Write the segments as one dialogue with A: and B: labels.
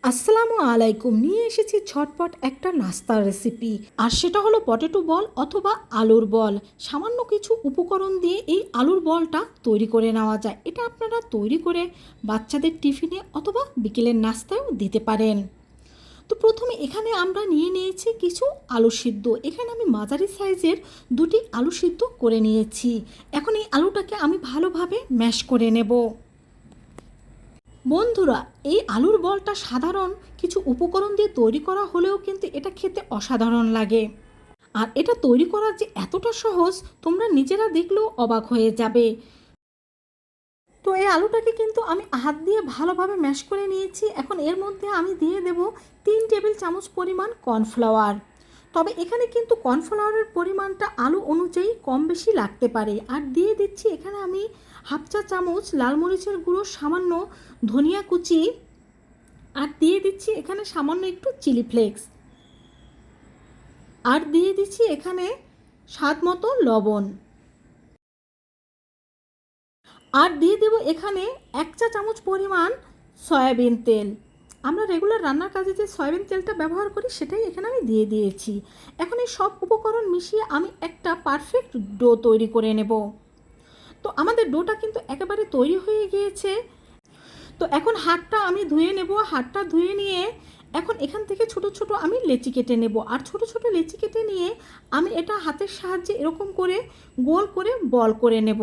A: আসসালামু আলাইকুম। নিয়ে এসেছি ঝটপট একটা নাস্তার রেসিপি, আর সেটা হলো পটেটো বল অথবা আলুর বল। সামান্য কিছু উপকরণ দিয়ে এই আলুর বলটা তৈরি করে নেওয়া যায়। এটা আপনারা তৈরি করে বাচ্চাদের টিফিনে অথবা বিকেলের নাস্তায়ও দিতে পারেন। তো প্রথমে এখানে আমরা নিয়ে নিয়েছি কিছু আলু সিদ্ধ। এখানে আমি মাঝারি সাইজের দুটি আলু সিদ্ধ করে নিয়েছি। এখন এই আলুটাকে আমি ভালোভাবে ম্যাশ করে নেব। বন্ধুরা, এই আলুর বলটা সাধারণ কিছু উপকরণ দিয়ে তৈরি করা হলেও কিন্তু এটা খেতে অসাধারণ লাগে। আর এটা তৈরি করা যে এতটা সহজ, তোমরা নিজেরা দেখলেও অবাক হয়ে যাবে। তো এই আলুটাকে কিন্তু আমি হাত দিয়ে ভালোভাবে ম্যাশ করে নিয়েছি। এখন এর মধ্যে আমি দিয়ে দেব 3 টেবিল চামচ পরিমাণ কর্নফ্লাওয়ার। তবে এখানে কিন্তু কর্নফ্লাওয়ারের পরিমাণটা আলু অনুযায়ী কম বেশি লাগতে পারে। আর দিয়ে দিচ্ছি এখানে আমি হাফ চা চামচ লাল মরিচের গুঁড়ো, সামান্য ধনিয়া কুচি, আর দিয়ে দিচ্ছি এখানে সামান্য একটু চিলি ফ্লেক্স, আর দিয়ে দিচ্ছি এখানে স্বাদ মতো লবণ, আর দিয়ে দেব এখানে 1 চা চামচ পরিমাণ সয়াবিন তেল। আমরা রেগুলার রান্নার কাজে যে সয়াবিন তেলটা ব্যবহার করি সেটাই এখানে আমি দিয়ে দিয়েছি। এখন এই সব উপকরণ মিশিয়ে আমি একটা পারফেক্ট ডো তৈরি করে নেব। তো আমাদের ডোটা কিন্তু একেবারে তৈরি হয়ে গিয়েছে। তো এখন হাতটা আমি ধুয়ে নেব। হাতটা ধুয়ে নিয়ে এখন এখান থেকে ছোট ছোট আমি লেচি কেটে নেব। আর ছোট ছোট লেচি কেটে নিয়ে আমি এটা হাতের সাহায্যে এরকম করে গোল করে বল করে নেব।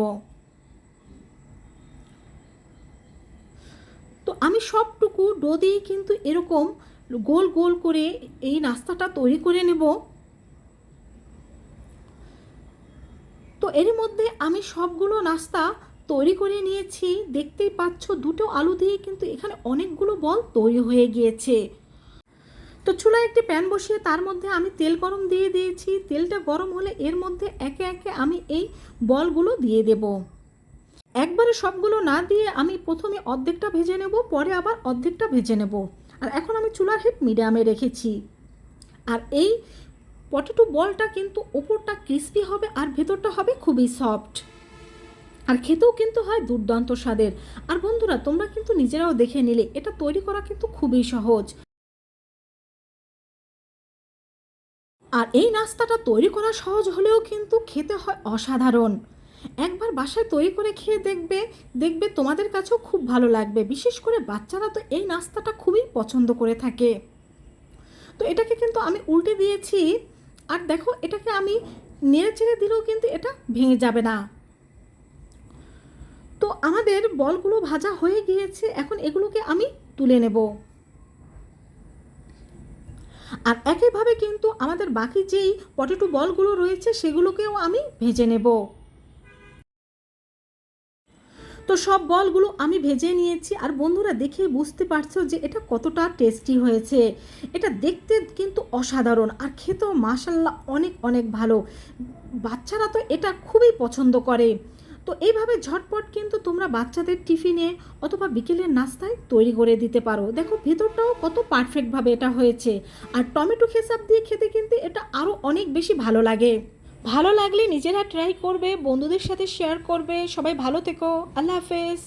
A: তো আমি সবটুকু ডো দিয়ে কিন্তু এরকম গোল গোল করে এই নাস্তাটা তৈরি করে নেব। তো এর মধ্যে আমি সবগুলো নাস্তা তৈরি করে নিয়েছি। দেখতেই পাচ্ছ দুটো আলু দিয়ে কিন্তু এখানে অনেকগুলো বল তৈরি হয়ে গিয়েছে। তো চুলায় একটি প্যান বসিয়ে তার মধ্যে আমি তেল গরম দিয়ে দিয়েছি। তেলটা গরম হলে এর মধ্যে একে একে আমি এই বলগুলো দিয়ে দেব। একবারে সবগুলো না দিয়ে আমি প্রথমে অর্ধেকটা ভেজে নেব, পরে আবার অর্ধেকটা ভেজে নেব। আর এখন আমি চুলার হিট মিডিয়ামে রেখেছি। আর এই পটেটো বলটা কিন্তু ওপরটা ক্রিস্পি হবে আর ভেতরটা হবে খুবই সফট, আর খেতেও কিন্তু হয় দুর্দান্ত স্বাদের। আর বন্ধুরা, তোমরা কিন্তু নিজেরাও দেখে নিলে এটা তৈরি করা কিন্তু খুবই সহজ। আর এই নাস্তাটা তৈরি করা সহজ হলেও কিন্তু খেতে হয় অসাধারণ। একবার বাসায় তৈরি করে খেয়ে দেখবে, দেখবে তোমাদের কাছেও খুব ভালো লাগবে। বিশেষ করে বাচ্চারা তো এই নাস্তাটা খুবই পছন্দ করে থাকে। তো এটাকে কিন্তু আমি উল্টে দিয়েছি। আর দেখো, এটাকে আমি নেড়ে চেড়ে দিলেও কিন্তু এটা ভেঙে যাবে না। তো আমাদের বলগুলো ভাজা হয়ে গিয়েছে। এখন এগুলোকে আমি তুলে নেব। আর একইভাবে কিন্তু আমাদের বাকি যেই পটেটো বলগুলো রয়েছে সেগুলোকেও আমি ভেজে নেব। তো সব বলগুলো আমি ভেজে নিয়েছি। আর বন্ধুরা, দেখে বুঝতে পারছো যে এটা কতটা টেস্টি হয়েছে। এটা দেখতে কিন্তু অসাধারণ, আর খেতেও মাশাল্লাহ অনেক অনেক ভালো। বাচ্চারা তো এটা খুবই পছন্দ করে। তো এইভাবে ঝটপট কিন্তু তোমরা বাচ্চাদের টিফিনে অথবা বিকেলের নাস্তায় তৈরি করে দিতে পারো। দেখো ভেতরটাও কত পারফেক্টভাবে এটা হয়েছে। আর টমেটো কেচাপ দিয়ে খেতে কিন্তু এটা আরও অনেক বেশি ভালো লাগে। ভালো লাগলে নিজেরা ট্রাই করবে, বন্ধুদের সাথে শেয়ার করবে। সবাই ভালো থেকো। আল্লাহ হাফেজ।